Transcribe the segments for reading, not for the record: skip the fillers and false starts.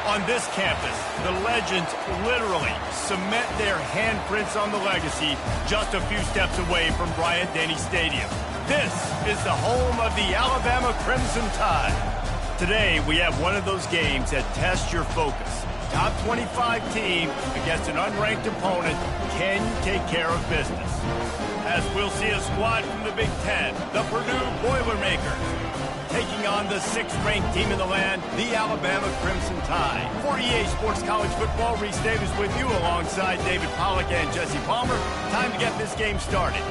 On this campus, the legends literally cement their handprints on the legacy just a few steps away from Bryant-Denny Stadium. This is the home of the Alabama Crimson Tide. Today, we have one of those games that tests your focus. Top 25 team against an unranked opponent. Can you take care of business? As we'll see a squad from the Big Ten, the Purdue Boilermakers, taking on the 6th-ranked team in the land, the Alabama Crimson Tide. For EA Sports College Football, Reese Davis with you alongside David Pollack and Jesse Palmer. Time to get this game started.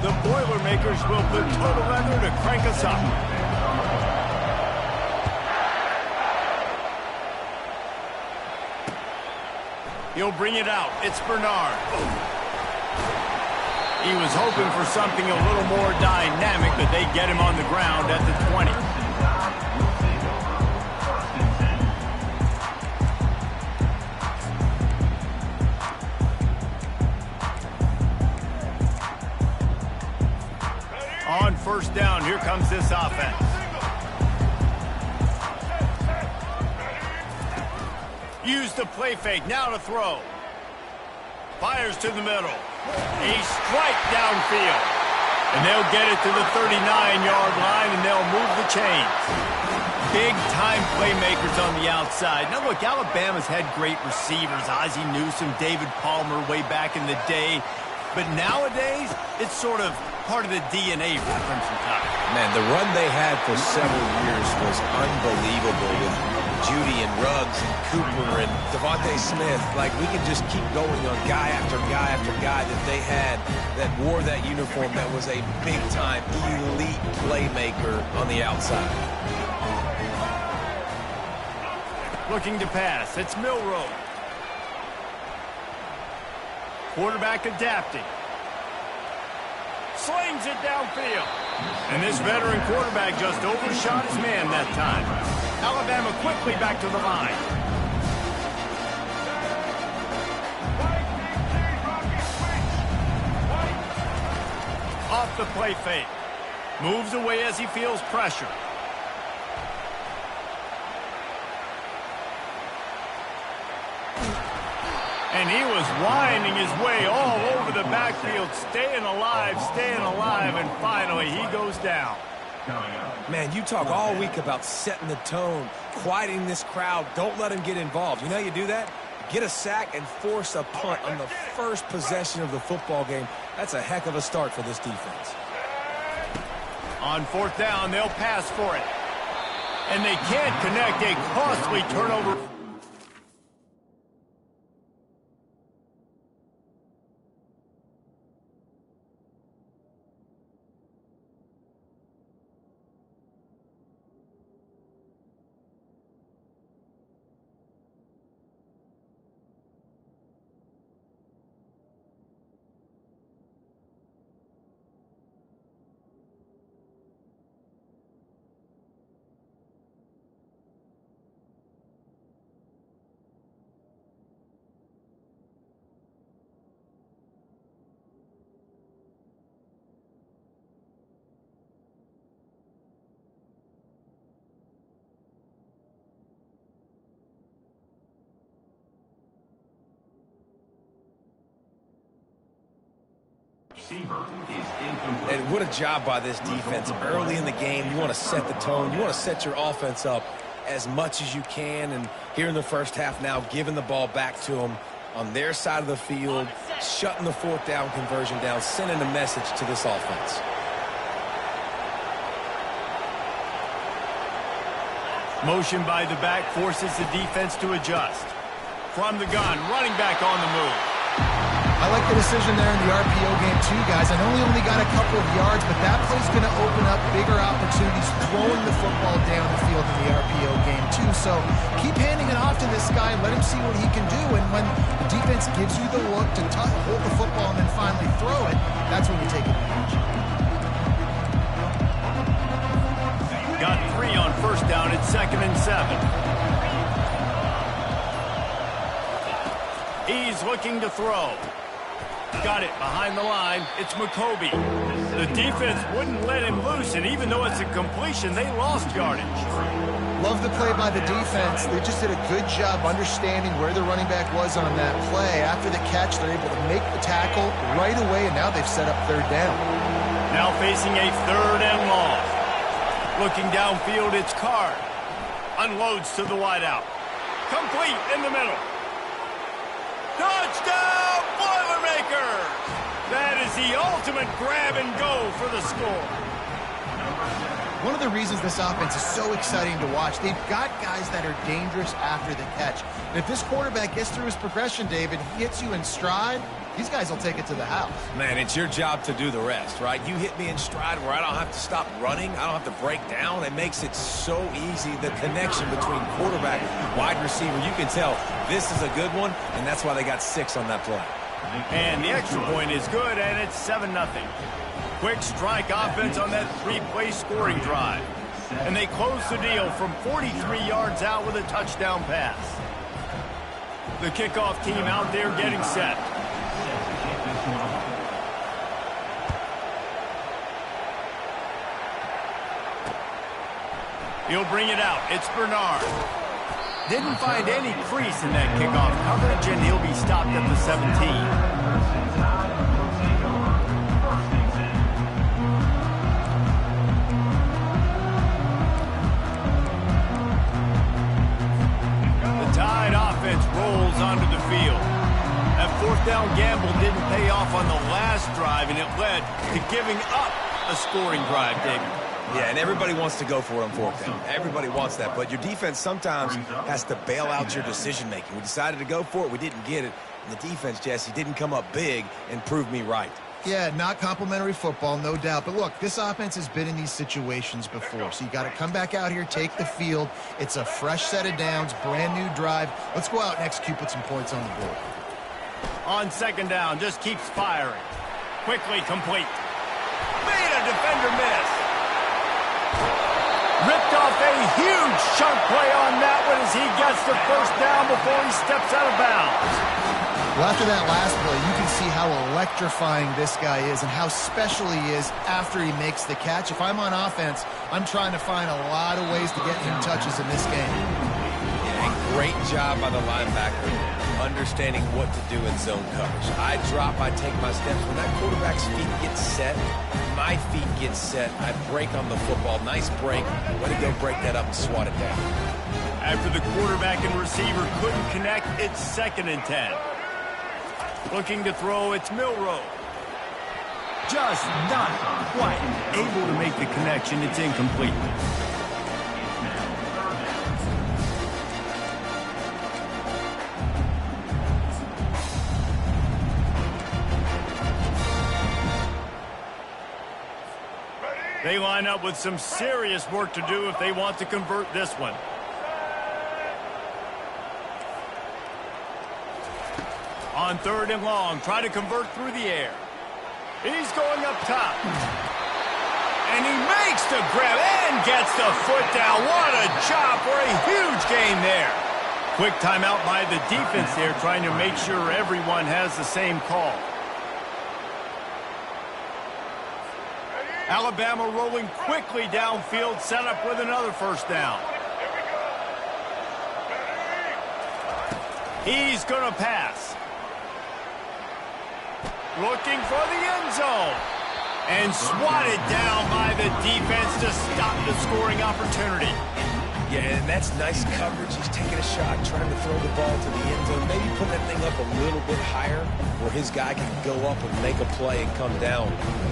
The Boilermakers will put total leather to crank us up. He'll bring it out. It's Bernard. He was hoping for something a little more dynamic, but they get him on the ground at the 20. On first down, here comes this offense. Use the play fake, now to throw. Fires to the middle. A strike downfield. And they'll get it to the 39-yard line, and they'll move the chains. Big-time playmakers on the outside. Now, look, Alabama's had great receivers. Ozzie Newsome, David Palmer way back in the day. But nowadays, it's sort of part of the DNA for the Crimson Tide. Man, the run they had for several years was unbelievable with Judy and Ruggs and Cooper and Devontae Smith. Like, we can just keep going on guy after guy after guy that they had that wore that uniform that was a big-time, elite playmaker on the outside. Looking to pass. It's Milroe. Quarterback adapting. Slings it downfield. And this veteran quarterback just overshot his man that time. Alabama quickly back to the line. Off the play fake. Moves away as he feels pressure. And he was winding his way all over the backfield, staying alive, and finally he goes down. Man, you talk all week about setting the tone, quieting this crowd. Don't let him get involved. You know how you do that? Get a sack and force a punt on the first possession of the football game. That's a heck of a start for this defense. On fourth down, they'll pass for it. And they can't connect. A costly turnover. And what a job by this defense. Early in the game, you want to set the tone. You want to set your offense up as much as you can. And here in the first half now, giving the ball back to them on their side of the field, shutting the fourth down conversion down, sending a message to this offense. Motion by the back forces the defense to adjust. From the gun, running back on the move. I like the decision there in the RPO game too, guys. I know he only got a couple of yards, but that play's going to open up bigger opportunities throwing the football down the field in the RPO game too. So keep handing it off to this guy. Let him see what he can do. And when the defense gives you the look to hold the football and then finally throw it, that's when you take advantage. Got 3 on first down. It's 2nd and 7. He's looking to throw. Got it behind the line. It's McCoby. The defense wouldn't let him loose, and even though it's a completion, they lost yardage. Love the play by the defense. They just did a good job understanding where the running back was on that play. After the catch, they're able to make the tackle right away, and now they've set up third down. Now facing a 3rd and long. Looking downfield, it's Card. Unloads to the wideout. Complete in the middle. Touchdown, Boilermakers! That is the ultimate grab and go for the score. One of the reasons this offense is so exciting to watch, they've got guys that are dangerous after the catch. And if this quarterback gets through his progression, David, he hits you in stride, these guys will take it to the house. Man, it's your job to do the rest, right? You hit me in stride where I don't have to stop running. I don't have to break down. It makes it so easy. The connection between quarterback, wide receiver, you can tell this is a good one, and that's why they got 6 on that play. And the extra point is good, and it's 7-0. Quick strike offense on that 3-play scoring drive. And they close the deal from 43 yards out with a touchdown pass. The kickoff team out there getting set. He'll bring it out. It's Bernard. Didn't find any crease in that kickoff coverage, and he'll be stopped at the 17. Tide offense rolls onto the field. That 4th down gamble didn't pay off on the last drive, and it led to giving up a scoring drive, David. Yeah, and everybody wants to go for it on 4th down. Everybody wants that, but your defense sometimes has to bail out your decision-making. We decided to go for it. We didn't get it. And the defense, Jesse, didn't come up big and prove me right. Yeah, not complimentary football, no doubt. But look, this offense has been in these situations before. So you got to come back out here, take the field. It's a fresh set of downs, brand new drive. Let's go out and execute, put some points on the board. On 2nd down, just keeps firing. Quickly complete. Made a defender miss. Ripped off a huge chunk play on that one as he gets the 1st down before he steps out of bounds. Well, after that last play, you can see how electrifying this guy is and how special he is after he makes the catch. If I'm on offense, I'm trying to find a lot of ways to get him touches in this game. Yeah, and great job by the linebacker understanding what to do in zone coverage. I drop, I take my steps. When that quarterback's feet get set, my feet get set, I break on the football. Nice break. Way to go break that up and swat it down. After the quarterback and receiver couldn't connect, it's 2nd and 10. Looking to throw, it's Milroe. Just not quite able to make the connection. It's incomplete. They line up with some serious work to do if they want to convert this one. On 3rd and long, try to convert through the air. He's going up top. And he makes the grab and gets the foot down. What a job for a huge gain there. Quick timeout by the defense there, trying to make sure everyone has the same call. Alabama rolling quickly downfield, set up with another 1st down. He's going to pass. Looking for the end zone. And swatted down by the defense to stop the scoring opportunity. Yeah, and that's nice coverage. He's taking a shot, trying to throw the ball to the end zone. Maybe put that thing up a little bit higher where his guy can go up and make a play and come down.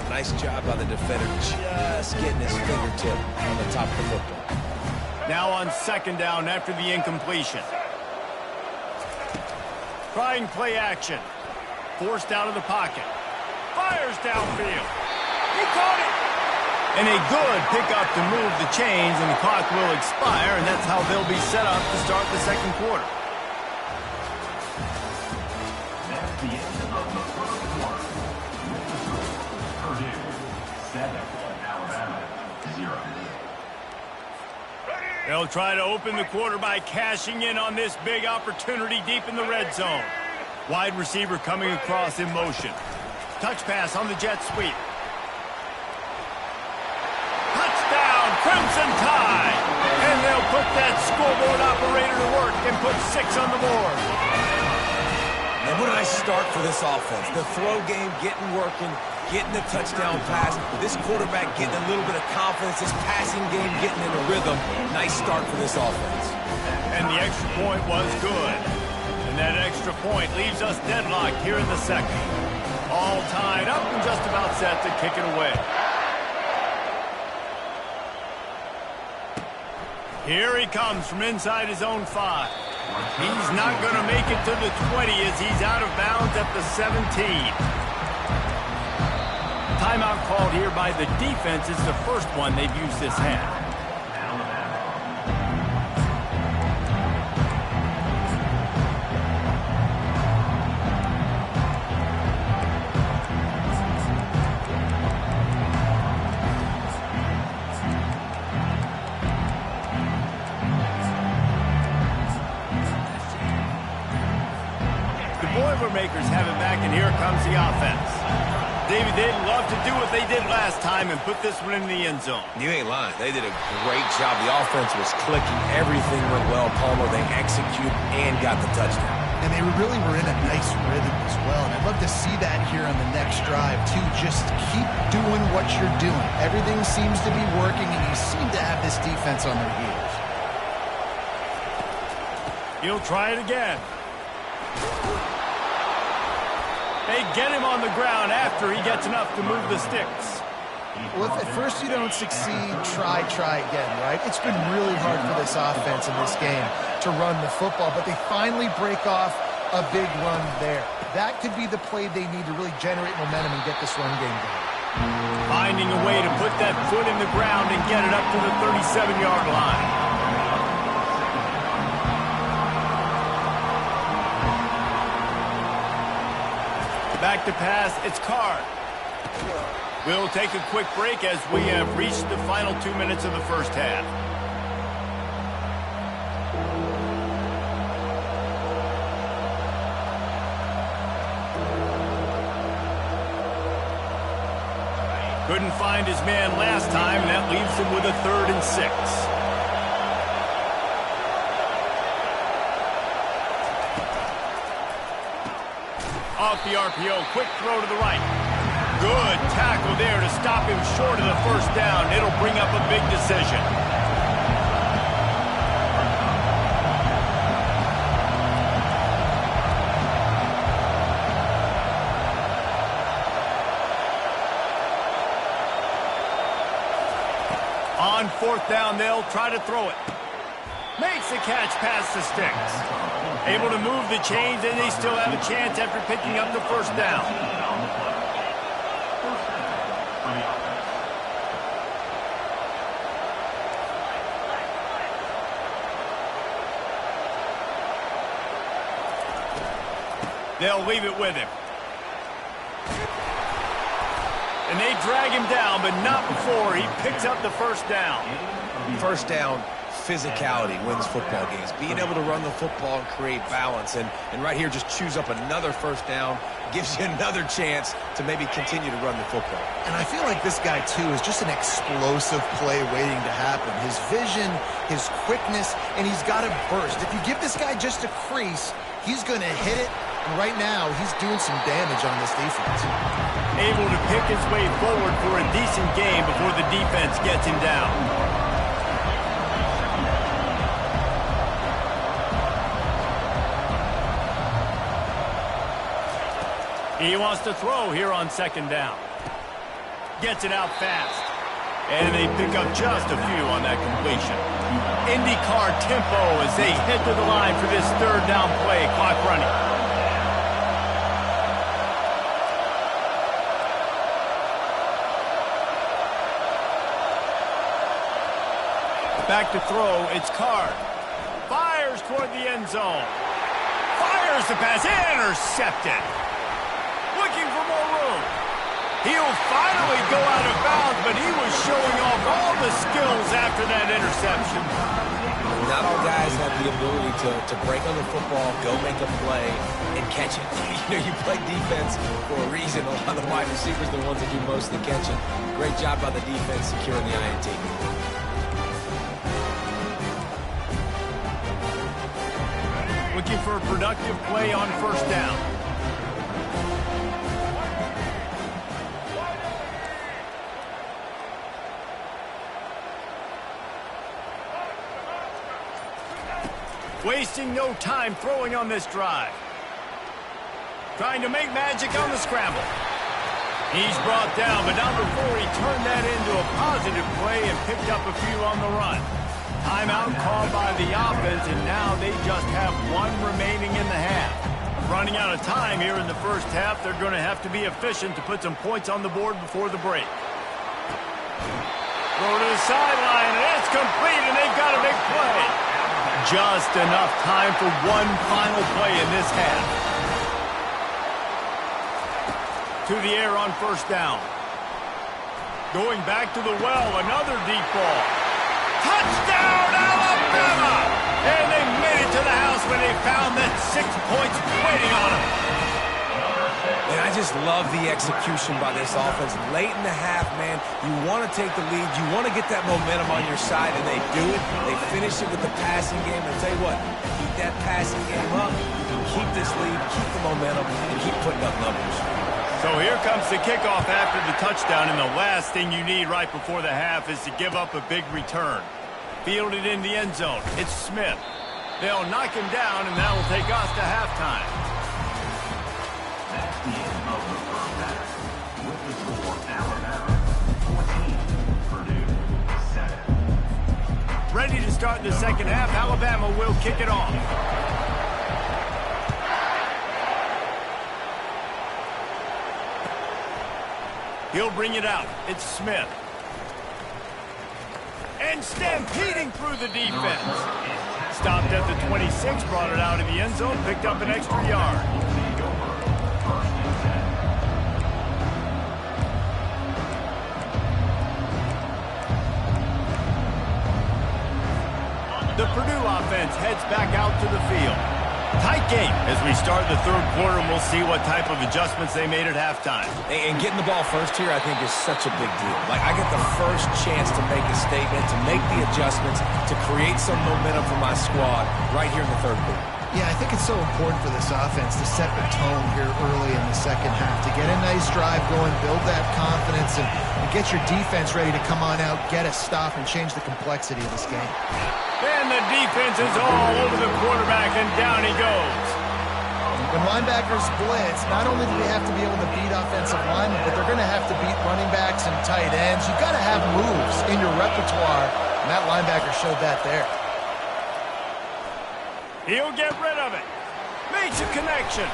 Nice job by the defender, just getting his fingertip on the top of the football. Now on 2nd down after the incompletion. Trying play action. Forced out of the pocket. Fires downfield. He caught it. And a good pickup to move the chains, and the clock will expire, and that's how they'll be set up to start the 2nd quarter. That's the end of the 1st quarter. Purdue 7, Alabama 0. They'll try to open the quarter by cashing in on this big opportunity deep in the red zone. Wide receiver coming across in motion. Touch pass on the jet sweep. Touchdown, Crimson Tide! And they'll put that scoreboard operator to work and put 6 on the board. And what a nice start for this offense. The throw game getting working, getting the touchdown pass. This quarterback getting a little bit of confidence. This passing game getting in a rhythm. Nice start for this offense. And the extra point was good. And that extra point leaves us deadlocked here in the second. All tied up and just about set to kick it away. Here he comes from inside his own 5. He's not going to make it to the 20 as he's out of bounds at the 17. Timeout called here by the defense. It's the first one they've used this half. Boilermakers have it back, and here comes the offense. David, they'd love to do what they did last time and put this one in the end zone. You ain't lying. They did a great job. The offense was clicking. Everything went well. Palmer, they executed and got the touchdown. And they really were in a nice rhythm as well. And I'd love to see that here on the next drive, too. Just keep doing what you're doing. Everything seems to be working, and you seem to have this defense on their heels. He'll try it again. They get him on the ground after he gets enough to move the sticks. Well, if at first you don't succeed, try again, right? It's been really hard for this offense in this game to run the football, but they finally break off a big run there. That could be the play they need to really generate momentum and get this run game going. Finding a way to put that foot in the ground and get it up to the 37-yard line. Back to pass, it's Card. We'll take a quick break as we have reached the final 2 minutes of the first half. Couldn't find his man last time, and that leaves him with a 3rd and 6. Off the RPO, quick throw to the right. Good tackle there to stop him short of the first down. It'll bring up a big decision. On 4th down, they'll try to throw it. Makes the catch past the sticks. Able to move the chains, and they still have a chance after picking up the first down. They'll leave it with him. And they drag him down, but not before he picks up the first down. First down, physicality wins football games. Being able to run the football and create balance. And right here, just choose up another first down. Gives you another chance to maybe continue to run the football. And I feel like this guy, too, is just an explosive play waiting to happen. His vision, his quickness, and he's got a burst. If you give this guy just a crease, he's going to hit it. And right now, he's doing some damage on this defense. Able to pick his way forward for a decent game before the defense gets him down. He wants to throw here on 2nd down. Gets it out fast. And they pick up just a few on that completion. IndyCar tempo as they head to the line for this 3rd down play. Clock running. Back to throw, it's Card. Fires toward the end zone. Fires the pass, intercepted. Looking for more room. He'll finally go out of bounds, but he was showing off all the skills after that interception. Not all guys have the ability to break on the football, go make a play, and catch it. You play defense for a reason. A lot of the wide receivers are the ones that do most of the catching. Great job by the defense securing the INT. Looking for a productive play on first down. Wasting no time throwing on this drive. Trying to make magic on the scramble. He's brought down, but not before he turned that into a positive play and picked up a few on the run. Timeout called by the offense, and now they just have one remaining in the half. Running out of time here in the first half, they're going to have to be efficient to put some points on the board before the break. Throw to the sideline, and it's complete, and they've got a big play. Just enough time for one final play in this half. To the air on first down. Going back to the well, another deep ball. Touchdown, Alabama! And they made it to the house when they found that 6 points waiting on them. And I just love the execution by this offense. Late in the half, man, you want to take the lead. You want to get that momentum on your side, and they do it. They finish it with the passing game. And I'll tell you what, keep that passing game up. You can keep this lead, keep the momentum, and keep putting up numbers. So here comes the kickoff after the touchdown, and the last thing you need right before the half is to give up a big return. Fielded in the end zone. It's Smith. They'll knock him down, and that will take us to halftime. That's the end of the first half. With the score, Alabama 14, Purdue 7. Ready to start the second half. Alabama will kick it off. He'll bring it out. It's Smith. And stampeding through the defense. Stopped at the 26, brought it out of the end zone, picked up an extra yard. The Purdue offense heads back out to the field. Tight game as we start the third quarter, and we'll see what type of adjustments they made at halftime. And getting the ball first here, I think, is such a big deal. Like, I get the first chance to make a statement, to make the adjustments, to create some momentum for my squad right here in the third quarter. Yeah, I think it's so important for this offense to set the tone here early in the second half, to get a nice drive going, build that confidence, and get your defense ready to come on out, get a stop, and change the complexity of this game. And the defense is all over the quarterback, and down he goes. When linebackers blitz, not only do they have to be able to beat offensive linemen, but they're going to have to beat running backs and tight ends. You've got to have moves in your repertoire, and that linebacker showed that there. He'll get rid of it. Makes a connection.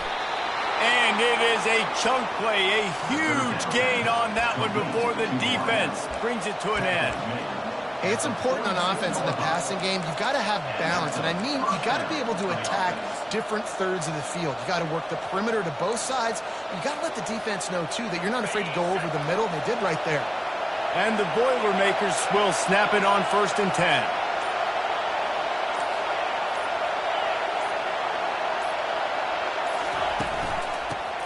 And it is a chunk play, a huge gain on that one before the defense brings it to an end. It's important on offense in the passing game. You've got to have balance, and I mean you've got to be able to attack different thirds of the field. You've got to work the perimeter to both sides. You've got to let the defense know, too, that you're not afraid to go over the middle. They did right there. And the Boilermakers will snap it on 1st and 10.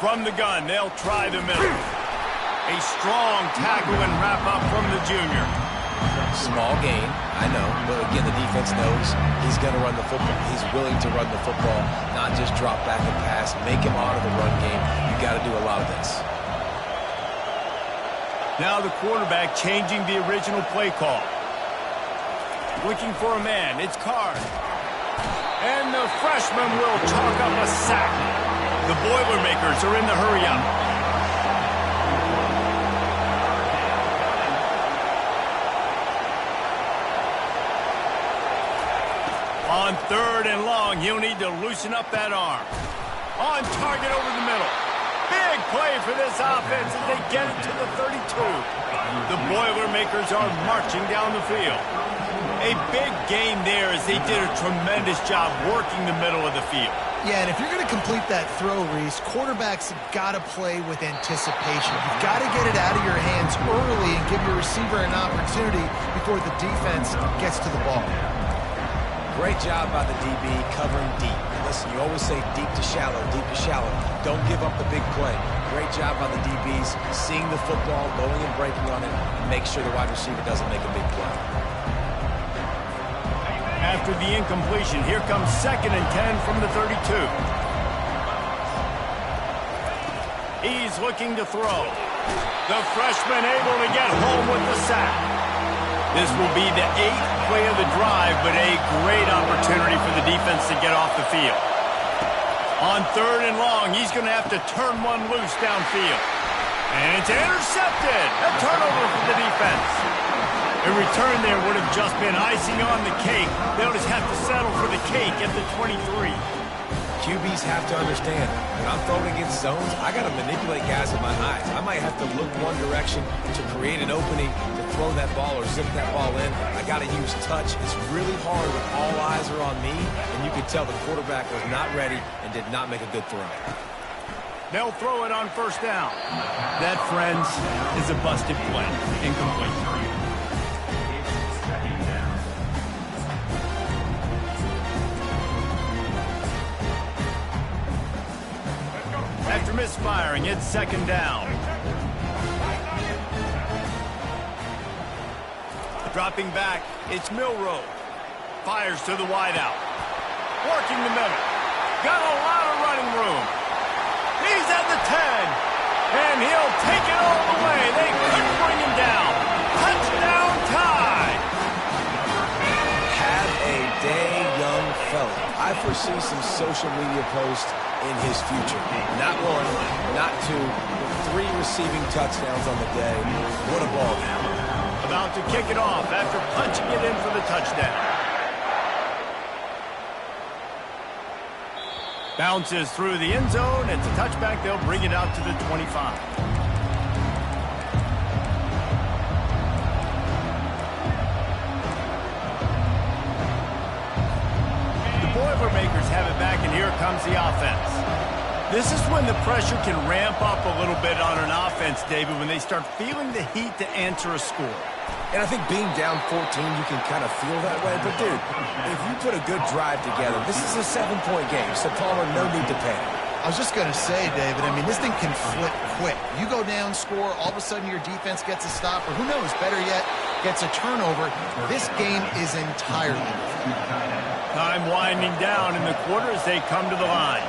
From the gun, they'll try the middle. A strong tackle and wrap up from the junior. Small gain, I know, but again, the defense knows he's going to run the football. He's willing to run the football, not just drop back and pass, make him out of the run game. You got to do a lot of this. Now the quarterback changing the original play call. Looking for a man, it's Card. And the freshman will chalk up a sack. The Boilermakers are in the hurry-up. On 3rd and long, he'll need to loosen up that arm. On target over the middle. Big play for this offense as they get it to the 32. The Boilermakers are marching down the field. A big gain there as they did a tremendous job working the middle of the field. Yeah, and if you're going to complete that throw, Reese, quarterbacks have got to play with anticipation. You've got to get it out of your hands early and give your receiver an opportunity before the defense gets to the ball. Great job by the DB covering deep. Listen, you always say deep to shallow, deep to shallow. Don't give up the big play. Great job by the DBs, seeing the football, going and breaking on it, and make sure the wide receiver doesn't make a big play. After the incompletion, here comes 2nd and 10 from the 32. He's looking to throw. The freshman able to get home with the sack. This will be the 8th play of the drive, but a great opportunity for the defense to get off the field. On 3rd and long, he's going to have to turn one loose downfield. And it's intercepted. A turnover for the defense. A return there would have just been icing on the cake. They'll just have to settle for the cake at the 23. QBs have to understand, when I'm throwing against zones, I got to manipulate guys with my eyes. I might have to look one direction to create an opening to throw that ball or zip that ball in. I got to use touch. It's really hard when all eyes are on me, and you can tell the quarterback was not ready and did not make a good throw. They'll throw it on 1st down. That, friends, is a busted play. Incomplete. After misfiring, it's 2nd down. Dropping back, it's Milroe. Fires to the wideout. Working the middle. Got a lot of running room. He's at the 10. And he'll take it all the way. They couldn't bring him down. Touchdown tie. Have a day, young fella. I foresee some social media posts in his future. Not 1, not 2, but 3 receiving touchdowns on the day. What a ball game. About to kick it off after punching it in for the touchdown. Bounces through the end zone. It's a touchback. They'll bring it out to the 25. Boilermakers have it back, and here comes the offense. This is when the pressure can ramp up a little bit on an offense, David, when they start feeling the heat to answer a score. And I think being down 14, you can kind of feel that way. But, dude, if you put a good drive together, this is a 7-point game. So, Palmer, no need to panic. I was just going to say, David, I mean, this thing can flip quick. You go down, score, all of a sudden your defense gets a stop, or who knows, better yet, gets a turnover. This game is entirely different. Time winding down in the quarter as they come to the line.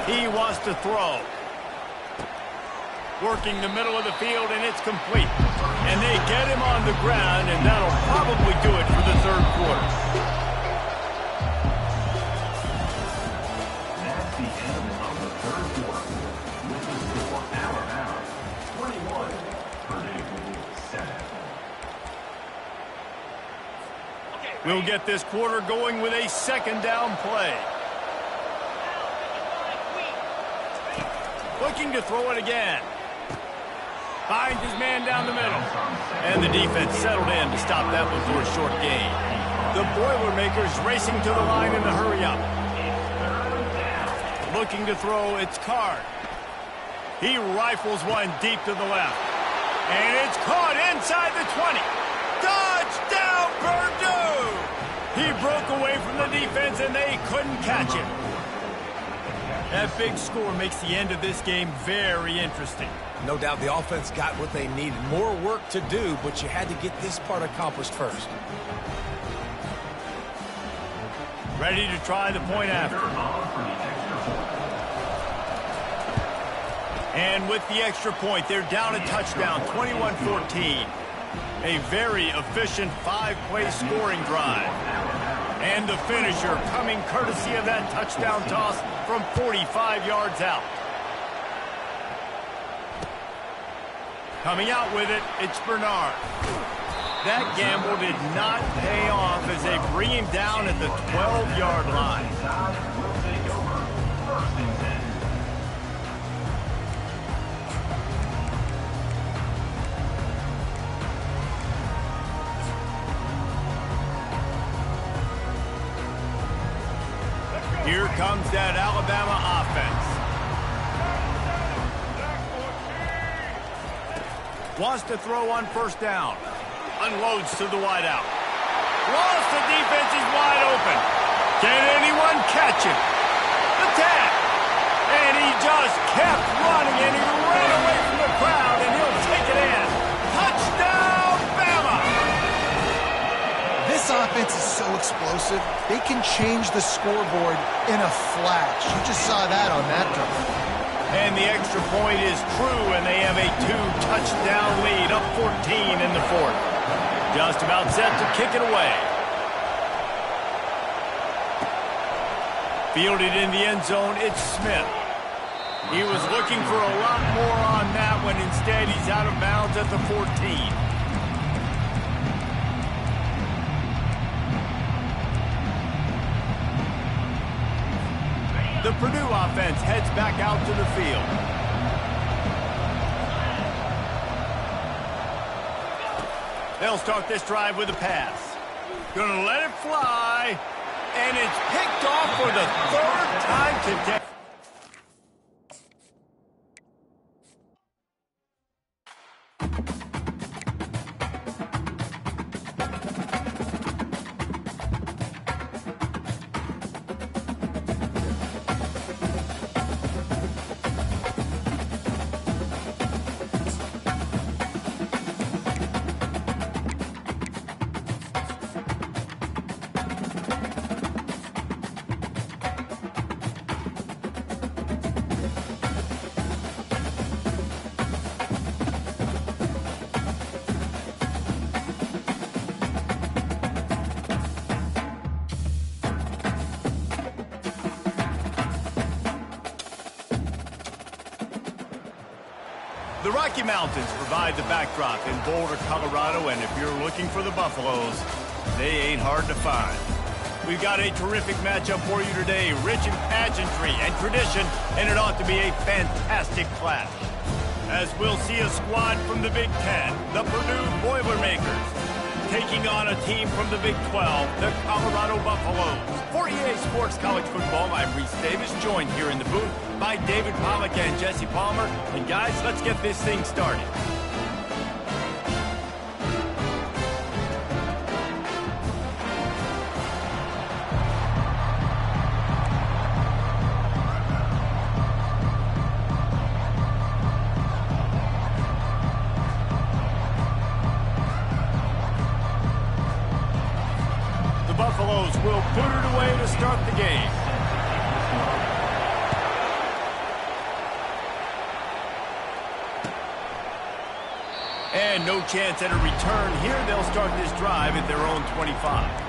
He wants to throw. Working the middle of the field, and it's complete. And they get him on the ground, and that'll probably do it for the 3rd quarter. That's the end of the 3rd quarter. With the score, Alabama 21, Purdue 7. We'll get this quarter going with a 2nd down play. Looking to throw it again. Finds his man down the middle. And the defense settled in to stop that one for a short gain. The Boilermakers racing to the line in a hurry up. Looking to throw, it's Card. He rifles one deep to the left. And it's caught inside the 20. Touchdown, Purdue! He broke away from the defense, and they couldn't catch him. That big score makes the end of this game very interesting. No doubt the offense got what they needed. More work to do, but you had to get this part accomplished first. Ready to try the point after. And with the extra point, they're down a touchdown, 21-14. A very efficient 5-play scoring drive. And the finisher coming courtesy of that touchdown toss from 45 yards out. Coming out with it, it's Bernard. That gamble did not pay off as they bring him down at the 12-yard line. Here comes that Alabama offense. Wants to throw on 1st down. Unloads to the wideout. Lost, the defense is wide open. Can anyone catch him? The tag. And he just kept running, and he ran away from the crowd, and he'll take it in. Touchdown, Bama! This offense is so explosive, they can change the scoreboard in a flash. You just saw that on that drive. And the extra point is true, and they have a 2-touchdown lead, up 14 in the fourth. Just about set to kick it away. Fielded in the end zone, it's Smith. He was looking for a lot more on that one. Instead, he's out of bounds at the 14. The Purdue offense heads back out to the field. They'll start this drive with a pass. Gonna let it fly. And it's picked off for the third time today. The Rocky Mountains provide the backdrop in Boulder, Colorado, and if you're looking for the Buffaloes, they ain't hard to find. We've got a terrific matchup for you today, rich in pageantry and tradition, and it ought to be a fantastic clash. As we'll see a squad from the Big Ten, the Purdue Boilermakers, taking on a team from the Big 12, the Colorado Buffaloes. For EA Sports College Football, I'm Reese Davis, joined here in the booth by David Pollack and Jesse Palmer. And guys, let's get this thing started. The Buffaloes will put it away to start the game. And no chance at a return here. They'll start this drive at their own 25.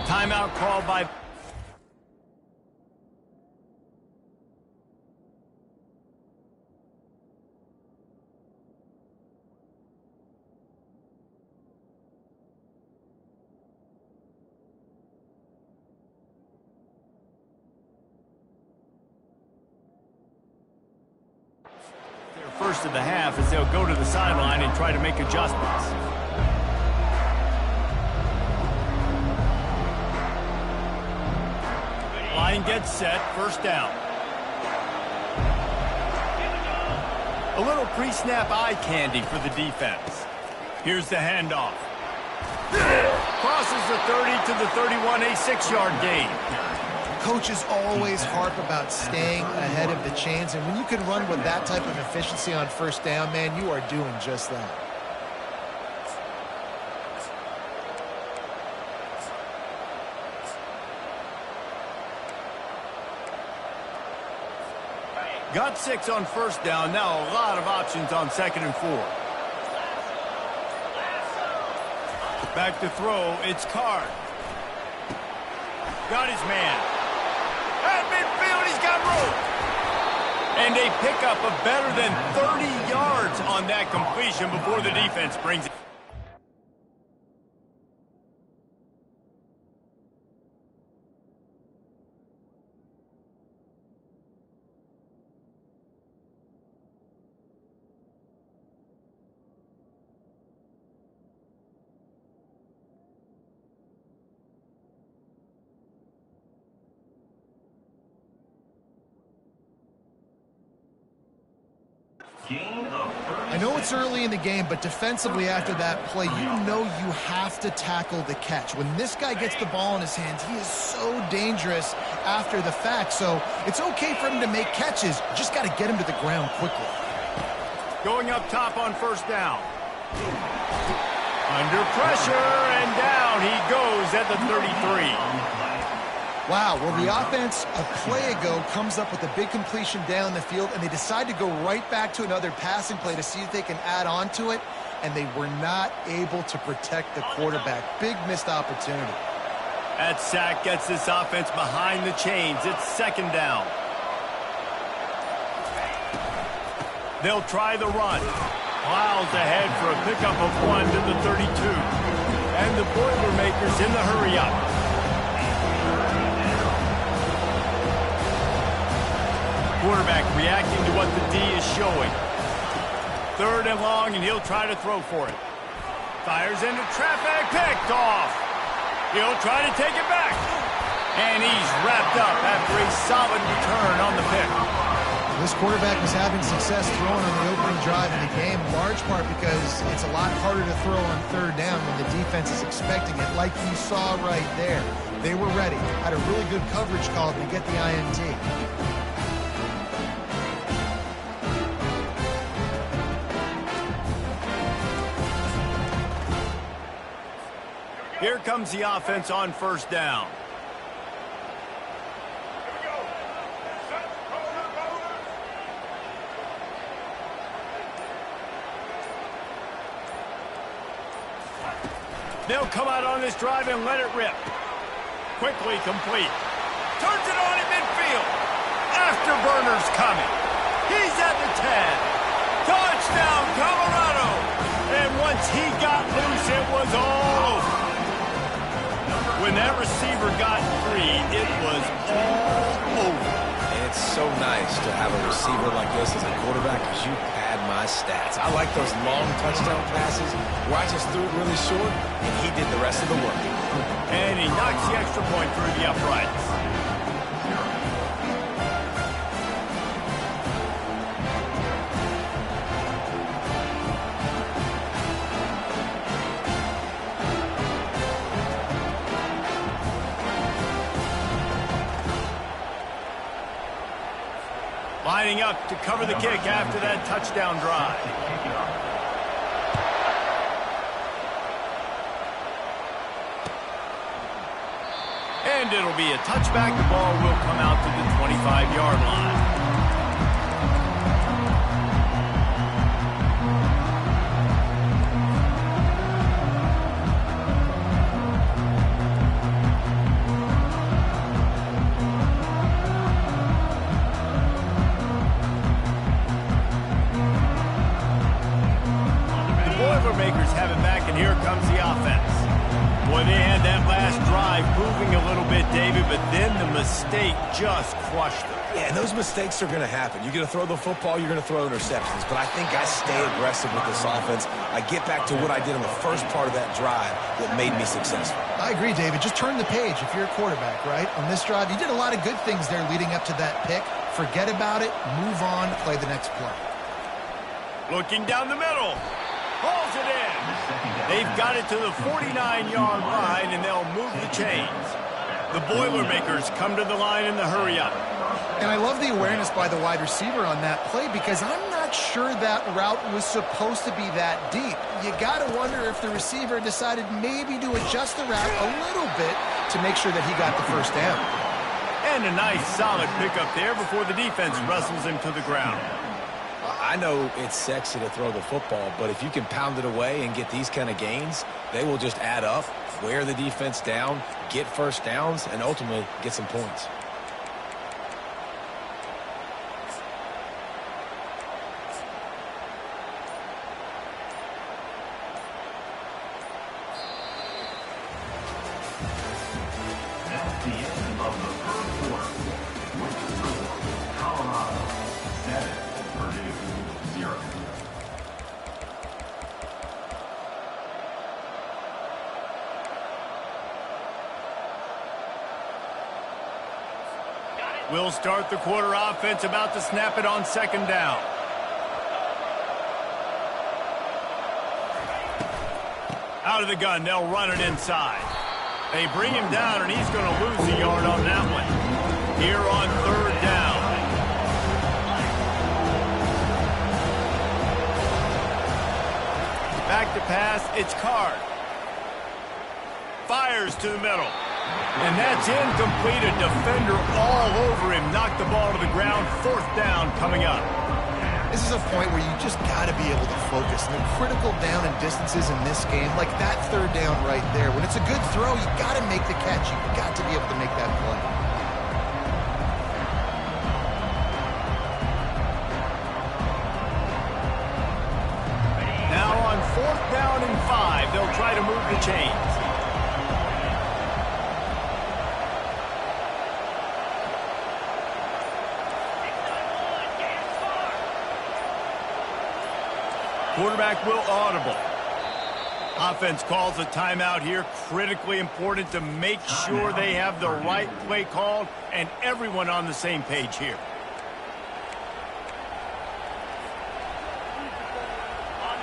Timeout called by... Their first of the half as they'll go to the sideline and try to make adjustments. Line gets set, first down. A little pre-snap eye candy for the defense. Here's the handoff. Crosses the 30 to the 31, a 6-yard gain. Coaches always harp about staying ahead of the chains, and when you can run with that type of efficiency on first down, man, you are doing just that. Got 6 on first down. Now a lot of options on 2nd and 4. Back to throw, it's Card. Got his man. At midfield, he's got room. And a pickup of better than 30 yards on that completion before the defense brings it. I know it's early in the game, but defensively after that play, you know you have to tackle the catch. When this guy gets the ball in his hands, he is so dangerous after the fact. So it's okay for him to make catches. Just got to get him to the ground quickly. Going up top on first down. Under pressure, and down he goes at the 33. Wow, well, the offense a play ago comes up with a big completion down the field, and they decide to go right back to another passing play to see if they can add on to it, and they were not able to protect the quarterback. Big missed opportunity. That sack gets this offense behind the chains. It's second down. They'll try the run. Plows ahead for a pickup of 1 to the 32. And the Boilermakers in the hurry-up. Quarterback reacting to what the D is showing. Third and long, and he'll try to throw for it. Fires into traffic, picked off. He'll try to take it back. And he's wrapped up after a solid return on the pick. This quarterback was having success throwing on the opening drive in the game, in large part because it's a lot harder to throw on third down when the defense is expecting it, like you saw right there. They were ready, had a really good coverage call to get the INT. Here comes the offense on first down. They'll come out on this drive and let it rip. Quickly complete. Turns it on in midfield. Afterburner's coming. He's at the 10. Touchdown, Colorado. And once he got loose, it was all over. When that receiver got free, it was all over. And it's so nice to have a receiver like this as a quarterback because you pad my stats. I like those long touchdown passes where I just threw it really short and he did the rest of the work. And he knocks the extra point through the uprights. Lining up to cover the kick after that touchdown drive. And it'll be a touchback. The ball will come out to the 25-yard line. Boilermakers have it back, and here comes the offense. Boy, they had that last drive moving a little bit, David, but then the mistake just crushed them. Yeah, and those mistakes are going to happen. You're going to throw the football, you're going to throw interceptions. But I think I stay aggressive with this offense. I get back to what I did in the first part of that drive that made me successful. I agree, David. Just turn the page if you're a quarterback, right? On this drive, you did a lot of good things there leading up to that pick. Forget about it, move on, play the next play. Looking down the middle. Hauls it in. They've got it to the 49-yard line, and they'll move the chains. The Boilermakers come to the line in the hurry-up. And I love the awareness by the wide receiver on that play because I'm not sure that route was supposed to be that deep. You got to wonder if the receiver decided maybe to adjust the route a little bit to make sure that he got the first down. And a nice, solid pickup there before the defense wrestles him to the ground. I I know it's sexy to throw the football, but if you can pound it away and get these kind of gains, they will just add up, wear the defense down, get first downs, and ultimately get some points. That's the end of the first quarter. With the score, Colorado 7, Purdue 0. We'll start the quarter offense, about to snap it on second down. Out of the gun, they'll run it inside. They bring him down, and he's going to lose a yard on that one. Here on third down. Back to pass, it's Card. Fires to the middle. And that's incomplete. A defender all over him. Knocked the ball to the ground. Fourth down coming up. This is a point where you just got to be able to focus. And the critical down and distances in this game, like that third down right there, when it's a good throw, you got to make the catch. You've got to be able to make that play. Now on fourth down and 5, they'll try to move the chains. Quarterback will audible. Offense calls a timeout here. Critically important to make sure they have the right play called and everyone on the same page here.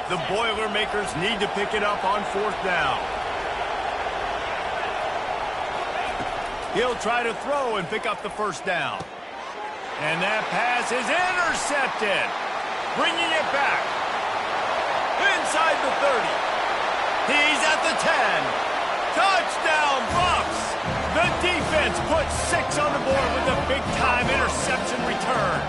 The Boilermakers need to pick it up on fourth down. He'll try to throw and pick up the first down. And that pass is intercepted. Bringing it back. Inside the 30. He's at the 10. Touchdown, Bucks! The defense puts 6 on the board with a big-time interception return.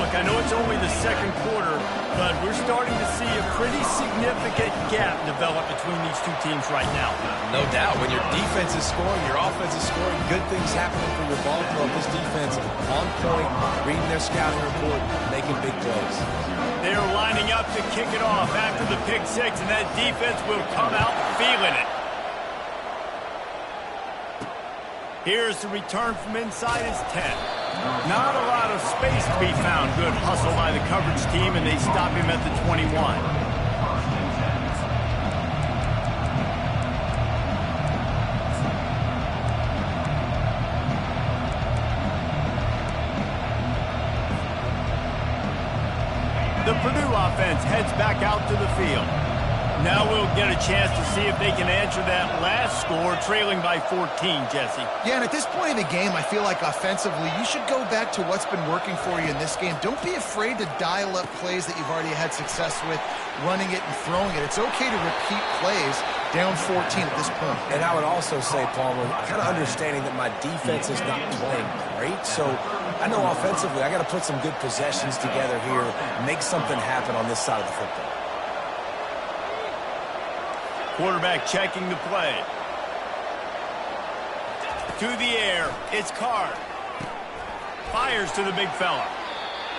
Look, I know it's only the second quarter, but we're starting to see a pretty significant gap develop between these two teams right now. No doubt. When your defense is scoring, your offense is scoring, good things happening for your ball club. This defense on point, reading their scouting report, making big plays. They're lining up to kick it off after the pick 6, and that defense will come out feeling it. Here's the return from inside his 10. Not a lot of space to be found. Good hustle by the coverage team, and they stop him at the 21. The Purdue offense heads back out to the field. Now we'll get a chance to see if they can answer that last score, trailing by 14, Jesse. Yeah, and at this point in the game, I feel like offensively, you should go back to what's been working for you in this game. Don't be afraid to dial up plays that you've already had success with, running it and throwing it. It's okay to repeat plays down 14 at this point. And I would also say, Palmer, kind of understanding that my defense is not playing great, so I know offensively I got to put some good possessions together here, make something happen on this side of the football. Quarterback checking the play. To the air, it's Card. Fires to the big fella.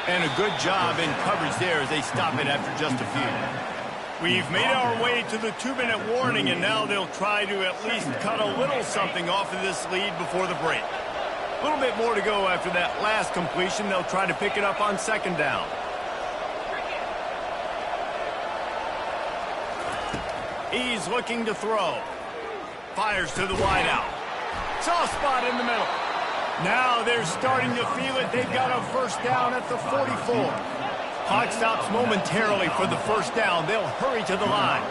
And a good job in coverage there as they stop it after just a few. We've made our way to the 2-minute warning, and now they'll try to at least cut a little something off of this lead before the break. A little bit more to go after that last completion. They'll try to pick it up on second down. He's looking to throw. Fires to the wideout. Soft spot in the middle. Now they're starting to feel it. They've got a first down at the 44. Clock stops momentarily for the first down. They'll hurry to the line.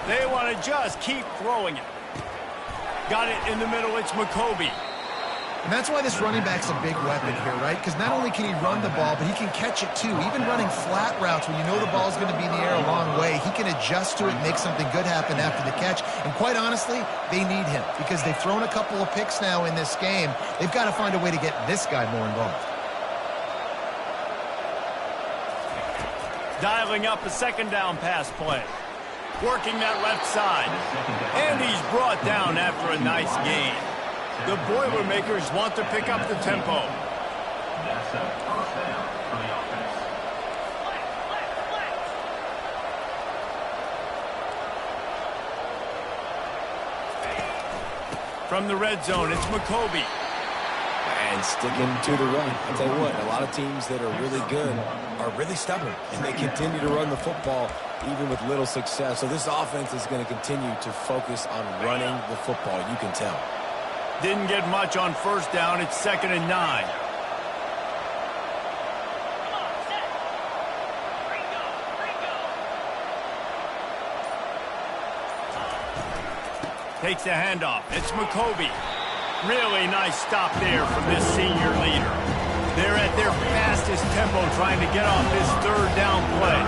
They want to just keep throwing it. Got it in the middle. It's McCoby. And that's why this running back's a big weapon here, right? Because not only can he run the ball, but he can catch it too. Even running flat routes when you know the ball's going to be in the air a long way, he can adjust to it and make something good happen after the catch. And quite honestly, they need him because they've thrown a couple of picks now in this game. They've got to find a way to get this guy more involved. Dialing up a second down pass play. Working that left side. And he's brought down after a nice gain. The Boilermakers want to pick up the tempo. That's a first down for the offense. From the red zone, it's McCoby. And sticking to the run. I'll tell you what, a lot of teams that are really good are really stubborn, and they continue to run the football even with little success. So this offense is going to continue to focus on running the football, you can tell. Didn't get much on first down. It's 2nd and 9. Takes the handoff. It's McCoby. Really nice stop there from this senior leader. They're at their fastest tempo trying to get off this third down play.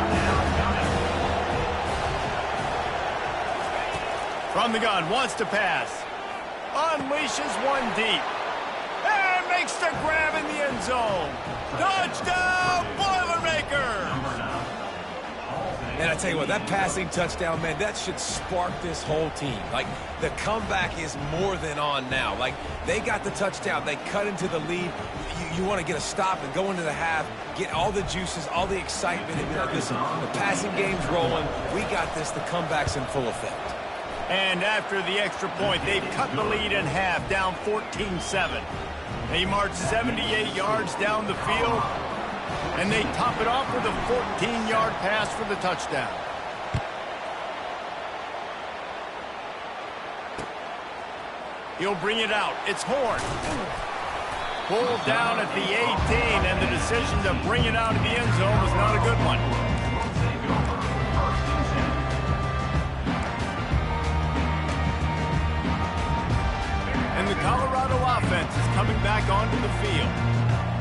From the gun, wants to pass. Unleashes one deep. And makes the grab in the end zone. Touchdown, Boilermaker! And I tell you what, that passing touchdown, man, that should spark this whole team. Like, the comeback is more than on now. Like, they got the touchdown. They cut into the lead. You want to get a stop and go into the half, get all the juices, all the excitement, and be like, listen, the passing game's rolling. We got this. The comeback's in full effect. And after the extra point, they've cut the lead in half, down 14-7. They march 78 yards down the field, and they top it off with a 14-yard pass for the touchdown. He'll bring it out. It's Horn. Pulled down at the 18, and the decision to bring it out of the end zone was not a good one. And the Colorado offense is coming back onto the field.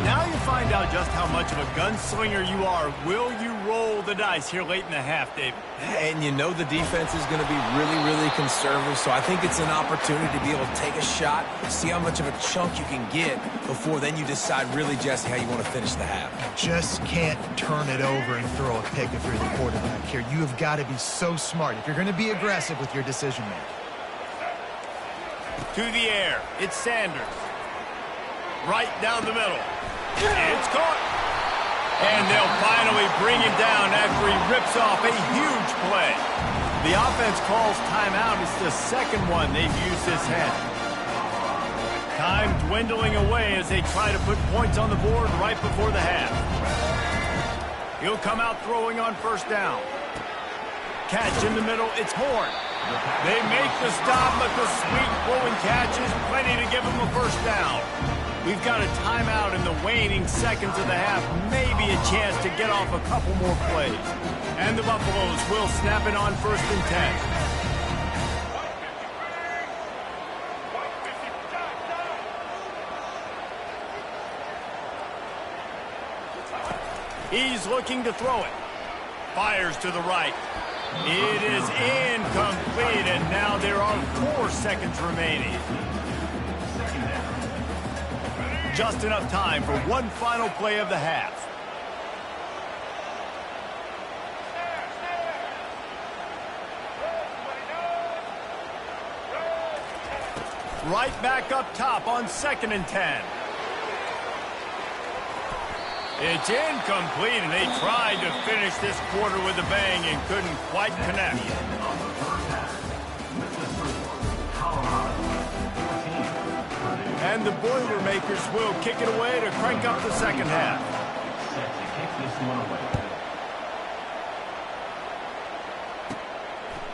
Now you find out just how much of a gunslinger you are. Will you roll the dice here late in the half, David? And you know the defense is going to be really, really conservative, so I think it's an opportunity to be able to take a shot, see how much of a chunk you can get before then you decide really, Jesse, how you want to finish the half. Just can't turn it over and throw a pick if you're the quarterback here. You have got to be so smart if you're going to be aggressive with your decision-making. To the air, it's Sanders. Right down the middle. It's caught. And they'll finally bring him down after he rips off a huge play. The offense calls timeout. It's the second one they've used this half. Time dwindling away as they try to put points on the board right before the half. He'll come out throwing on first down. Catch in the middle. It's Horn. They make the stop, but the sweet throwing catch is plenty to give them a first down. We've got a timeout in the waning seconds of the half, maybe a chance to get off a couple more plays. And the Buffaloes will snap it on 1st and 10. He's looking to throw it. Fires to the right. It is incomplete, and now there are 4 seconds remaining. Just enough time for one final play of the half. Right back up top on 2nd and 10. It's incomplete, and they tried to finish this quarter with a bang and couldn't quite connect. And the Boilermakers will kick it away to crank up the second half.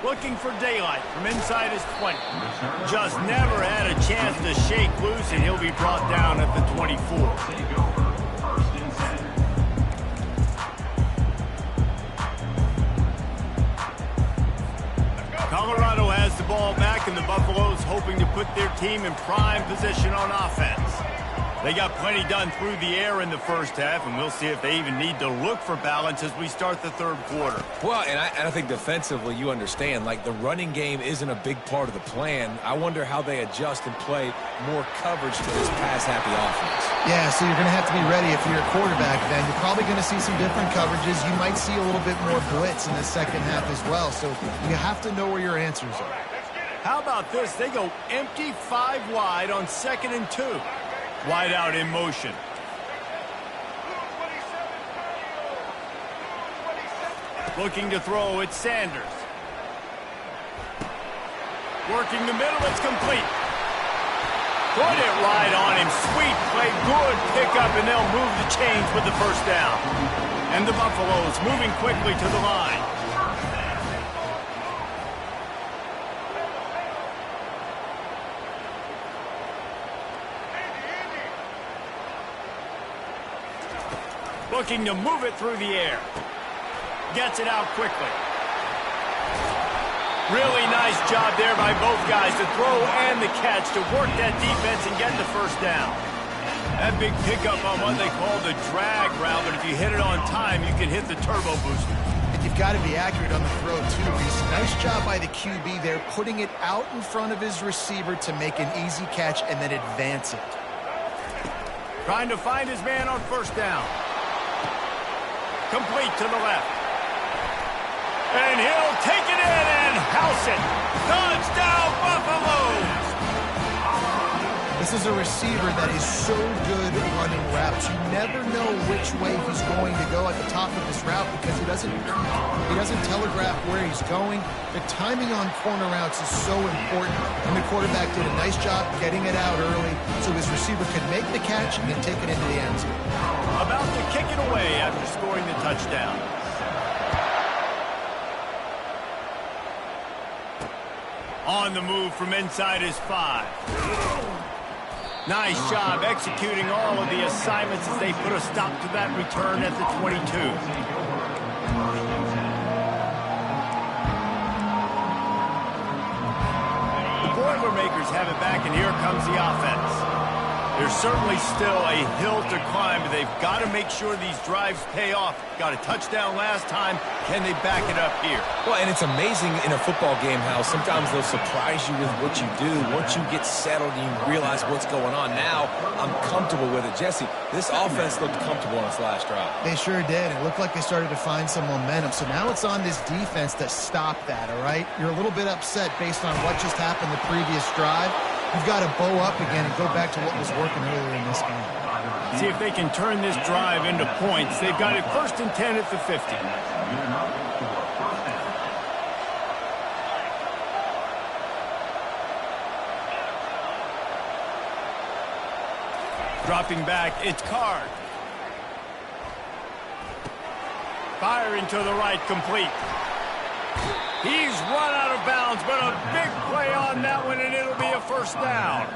Looking for daylight from inside his 20. Just never had a chance to shake loose, and he'll be brought down at the 24. Colorado has the ball back, and the Buffaloes hoping to put their team in prime position on offense. They got plenty done through the air in the first half, and we'll see if they even need to look for balance as we start the third quarter. Well, and I think defensively, you understand, like, the running game isn't a big part of the plan. I wonder how they adjust and play more coverage to this pass-happy offense. Yeah, so you're going to have to be ready if you're a quarterback then. You're probably going to see some different coverages. You might see a little bit more blitz in the second half as well. So you have to know where your answers are. How about this? They go empty 5 wide on 2nd and 2. Wide out in motion. Looking to throw, it's Sanders. Working the middle, it's complete. Put it right on him. Sweet play, good pickup, and they'll move the chains with the first down. And the Buffaloes moving quickly to the line. Looking to move it through the air. Gets it out quickly. Really nice job there by both guys, the throw and the catch, to work that defense and get the first down. That big pickup on what they call the drag route, but if you hit it on time, you can hit the turbo booster. And you've got to be accurate on the throw, too, Reese. Nice job by the QB there, putting it out in front of his receiver to make an easy catch and then advance it. Trying to find his man on first down. Complete to the left. And he'll take it in and house it. Touchdown, Buffaloes! This is a receiver that is so good at running routes. You never know which way he's going to go at the top of his route because he doesn't telegraph where he's going. The timing on corner routes is so important, and the quarterback did a nice job getting it out early so his receiver could make the catch and then take it into the end zone. About to kick it away after scoring the touchdown. On the move from inside his 5. Nice job executing all of the assignments as they put a stop to that return at the 22. The Boilermakers have it back, and here comes the offense. There's certainly still a hill to climb, but they've got to make sure these drives pay off. Got a touchdown last time. Can they back it up here? Well, and it's amazing in a football game how sometimes they'll surprise you with what you do. Once you get settled and you realize what's going on, now I'm comfortable with it. Jesse, this offense looked comfortable on its last drive. They sure did. It looked like they started to find some momentum. So now it's on this defense to stop that, all right? You're a little bit upset based on what just happened the previous drive. You've got to bow up again and go back to what was working earlier in this game. See if they can turn this drive into points. They've got it 1st and 10 at the 50. Dropping back, it's Card. Firing to the right, complete. He's run out of bounds, but a big play on that one, and it'll be a first down.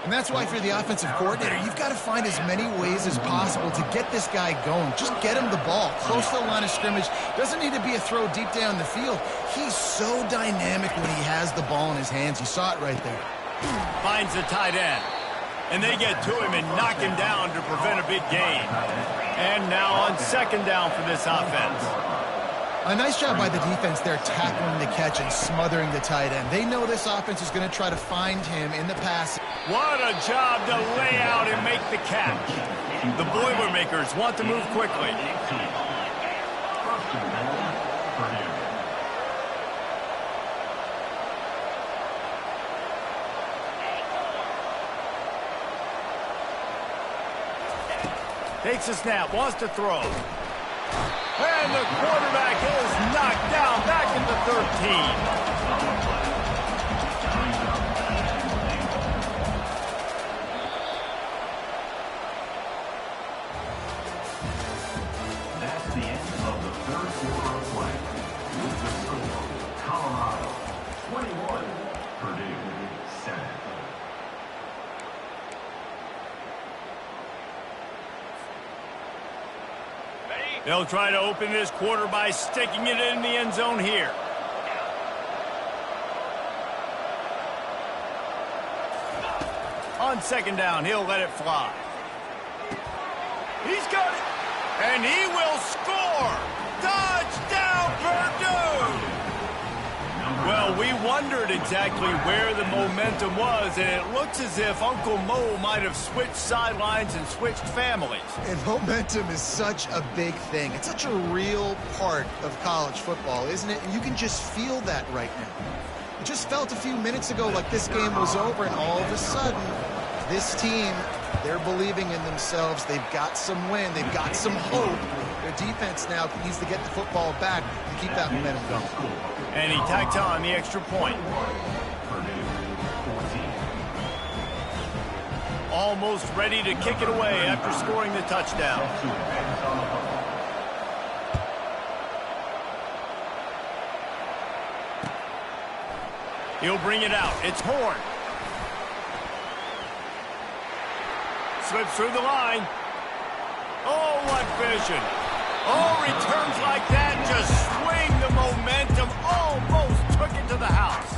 And that's why, for the offensive coordinator, you've got to find as many ways as possible to get this guy going. Just get him the ball close to the line of scrimmage. Doesn't need to be a throw deep down the field. He's so dynamic when he has the ball in his hands. You saw it right there. Finds the tight end. And they get to him and knock him down to prevent a big gain. And now on 2nd down for this offense. A nice job by the defense there, tackling the catch and smothering the tight end. They know this offense is going to try to find him in the pass. What a job to lay out and make the catch. The Boilermakers want to move quickly. Takes a snap, wants to throw. And the quarterback is knocked down back at the 13. That's the end of the 3rd quarter of play. With the score, Colorado 21, Purdue 7. They'll try to open this quarter by sticking it in the end zone here. On 2nd down, he'll let it fly. He's got it. And he will score. Touchdown, Purdue. Well, we want wondered exactly where the momentum was, and it looks as if Uncle Mo might have switched sidelines and switched families. And momentum is such a big thing. It's such a real part of college football, isn't it? And you can just feel that right now. It just felt a few minutes ago like this game was over, and all of a sudden, this team, they're believing in themselves. They've got some wind. They've got some hope. Their defense now needs to get the football back to keep that momentum going. And he tacked on the extra point. Almost ready to kick it away after scoring the touchdown. He'll bring it out. It's Horn. Slips through the line. Oh, what vision. Oh, returns like that just swing the momentum. Almost took it to the house.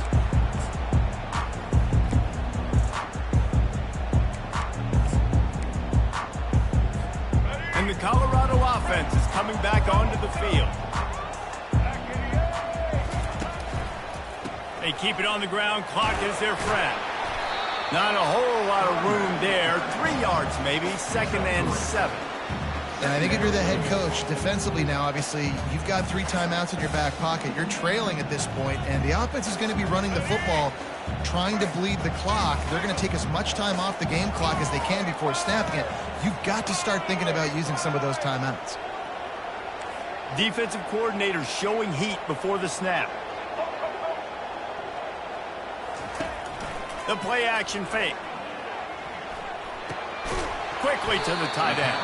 And the Colorado offense is coming back onto the field. They keep it on the ground. Clock is their friend. Not a whole lot of room there. 3 yards maybe. 2nd and 7. And I think if you're the head coach, defensively now, obviously, you've got 3 timeouts in your back pocket. You're trailing at this point, and the offense is going to be running the football, trying to bleed the clock. They're going to take as much time off the game clock as they can before snapping it. You've got to start thinking about using some of those timeouts. Defensive coordinator showing heat before the snap. The play action fake. Quickly to the tight end.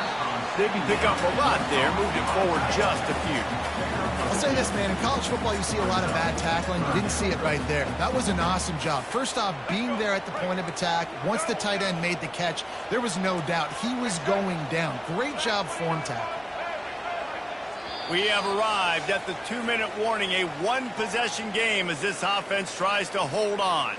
They can pick up a lot there, moved it forward just a few. I'll say this, man. In college football, you see a lot of bad tackling. You didn't see it right there. That was an awesome job. First off, being there at the point of attack. Once the tight end made the catch, there was no doubt he was going down. Great job form tackle. We have arrived at the 2-minute warning, a one-possession game as this offense tries to hold on.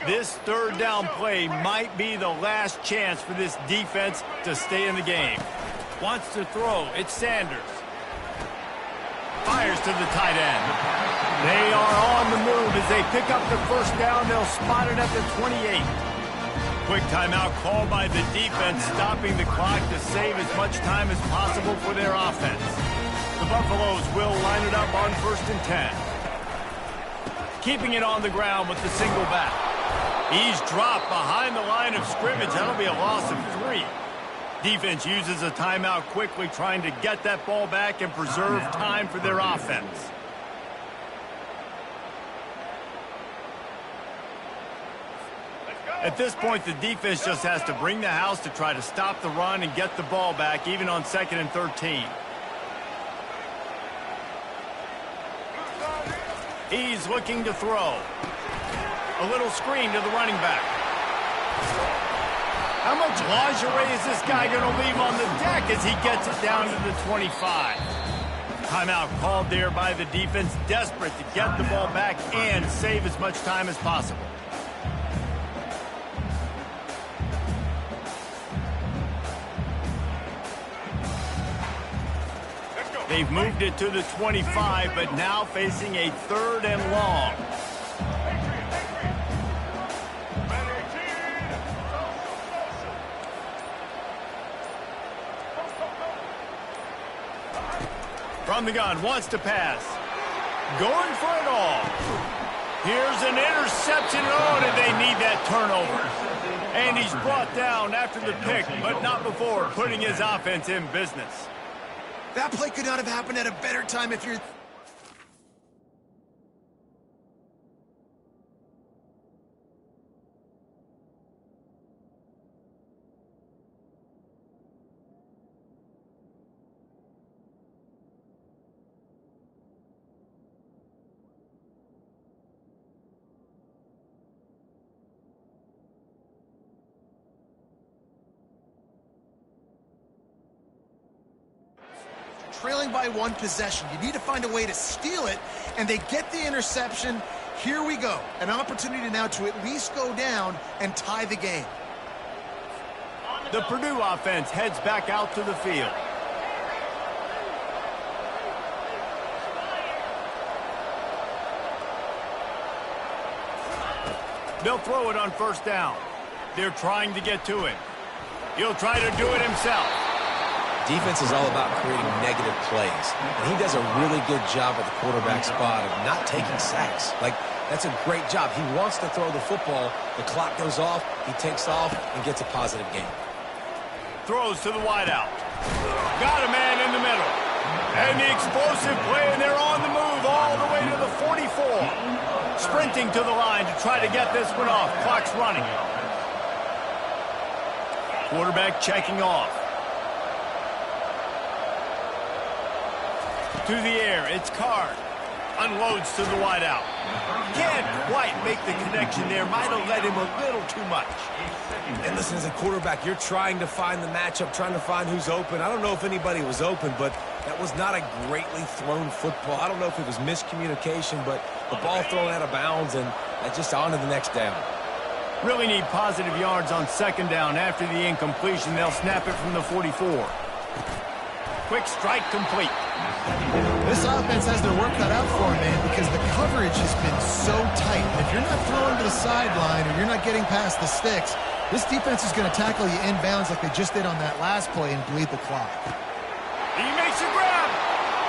This 3rd down play might be the last chance for this defense to stay in the game. Wants to throw. It's Sanders. Fires to the tight end. They are on the move as they pick up the 1st down. They'll spot it at the 28. Quick timeout called by the defense, stopping the clock to save as much time as possible for their offense. The Buffaloes will line it up on 1st and 10. Keeping it on the ground with the single back. He's dropped behind the line of scrimmage. That'll be a loss of 3. Defense uses a timeout quickly, trying to get that ball back and preserve time for their offense. At this point, the defense just has to bring the house to try to stop the run and get the ball back, even on 2nd and 13. He's looking to throw. A little screen to the running back. How much lingerie is this guy going to leave on the deck as he gets it down to the 25? Timeout called there by the defense, desperate to get the ball back and save as much time as possible. They've moved it to the 25, but now facing a 3rd and long. From the gun, wants to pass. Going for it all. Here's an interception. Oh, did they need that turnover? And he's brought down after the pick, but not before putting his offense in business. That play could not have happened at a better time if you're... trailing by 1 possession. You need to find a way to steal it, and they get the interception. Here we go. An opportunity now to at least go down and tie the game. The Purdue offense heads back out to the field. They'll throw it on first down. They're trying to get to him. He'll try to do it himself. Defense is all about creating negative plays, and he does a really good job at the quarterback spot of not taking sacks. Like, that's a great job. He wants to throw the football. The clock goes off, he takes off, and gets a positive gain. Throws to the wideout. Got a man in the middle. And the explosive play, and they're on the move all the way to the 44. Sprinting to the line to try to get this one off. Clock's running. Quarterback checking off. To the air, it's Card. Unloads to the wideout. Can't quite make the connection there. Might have led him a little too much. And listen, as a quarterback, you're trying to find the matchup, trying to find who's open. I don't know if anybody was open, but that was not a greatly thrown football. I don't know if it was miscommunication, but the ball thrown out of bounds, and just on to the next down. Really need positive yards on second down. After the incompletion, they'll snap it from the 44. Quick strike complete. This offense has their work cut out for them, man, because the coverage has been so tight. If you're not throwing to the sideline or you're not getting past the sticks, this defense is going to tackle you inbounds like they just did on that last play and bleed the clock. He makes a grab,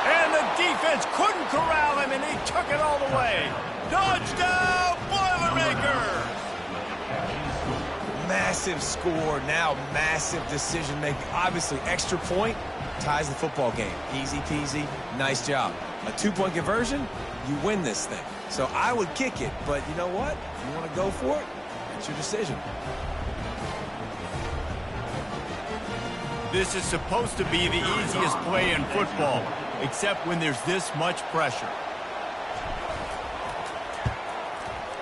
and the defense couldn't corral him, and he took it all the way. Touchdown, Boilermaker! Massive score, now massive decision-making. Obviously, extra point ties the football game. Easy peasy, nice job. A 2-point conversion, you win this thing. So I would kick it, but you know what? If you want to go for it, it's your decision. This is supposed to be the easiest play in football, except when there's this much pressure.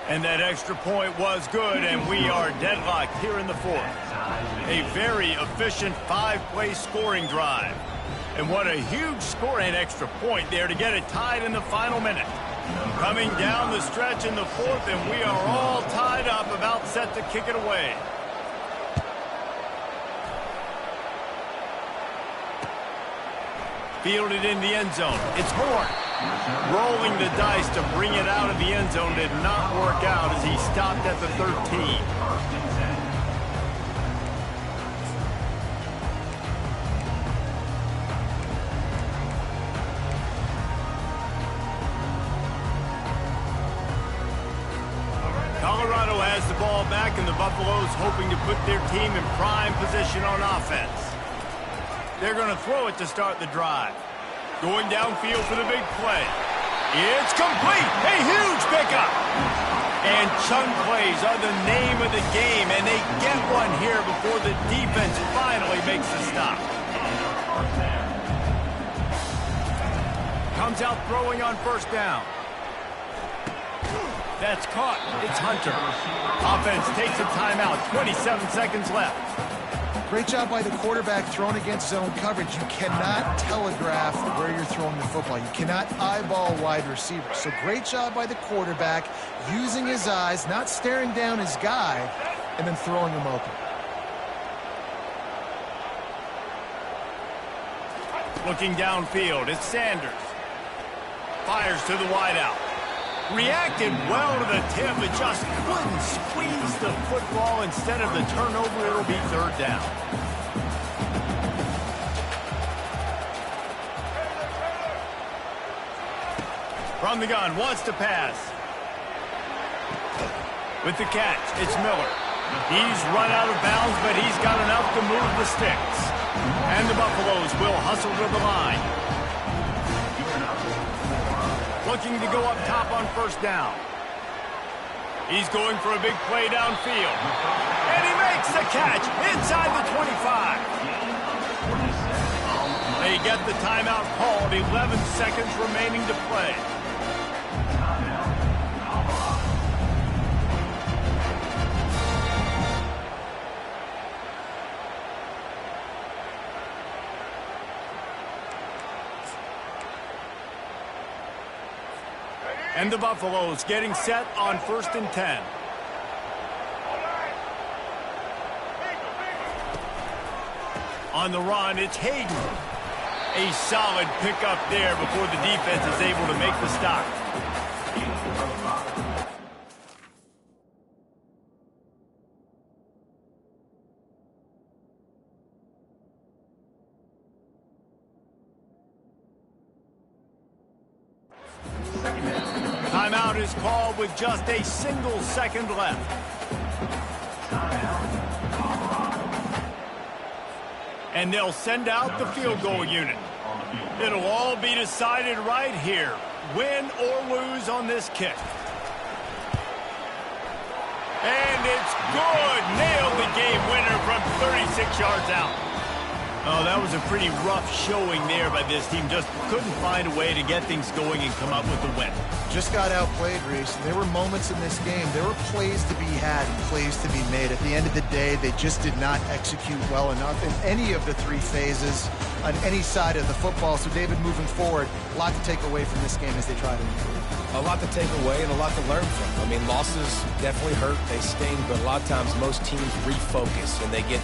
And that extra point was good, and we are deadlocked here in the fourth. A very efficient 5-play scoring drive. And what a huge score and extra point there to get it tied in the final minute. Coming down the stretch in the fourth, and we are all tied up, about set to kick it away. Fielded in the end zone. It's Horn. Rolling the dice to bring it out of the end zone did not work out as he stopped at the 13. Colorado has the ball back, and the Buffaloes hoping to put their team in prime position on offense. They're going to throw it to start the drive. Going downfield for the big play. It's complete. A huge pickup. And chunk plays are the name of the game, and they get one here before the defense finally makes the stop. Comes out throwing on first down. That's caught. It's Hunter. Offense takes a timeout. 27 seconds left. Great job by the quarterback throwing against zone coverage. You cannot telegraph where you're throwing the football. You cannot eyeball wide receivers. So great job by the quarterback using his eyes, not staring down his guy, and then throwing him open. Looking downfield, it's Sanders. Fires to the wideout. Reacted well to the tip, but just couldn't squeeze the football. Instead of the turnover, it'll be third down. From the gun, wants to pass. With the catch, it's Miller. He's run out of bounds, but he's got enough to move the sticks. And the Buffaloes will hustle to the line. Looking to go up top on first down. He's going for a big play downfield. And he makes the catch inside the 25. They get the timeout called. 11 seconds remaining to play. And the Buffaloes getting set on 1st and 10. On the run, it's Hayden. A solid pickup there before the defense is able to make the stop. timeout is called with just a single second left. And they'll send out the field goal unit. It'll all be decided right here, win or lose on this kick. And it's good. Nailed the game winner from 36 yards out. Oh, that was a pretty rough showing there by this team. Just couldn't find a way to get things going and come up with the win. Just got outplayed, Reese. There were moments in this game. There were plays to be had and plays to be made. At the end of the day, they just did not execute well enough in any of the three phases on any side of the football. So, David, moving forward, a lot to take away from this game as they try to improve. A lot to take away and a lot to learn from. I mean, losses definitely hurt. They sting, but a lot of times most teams refocus and they get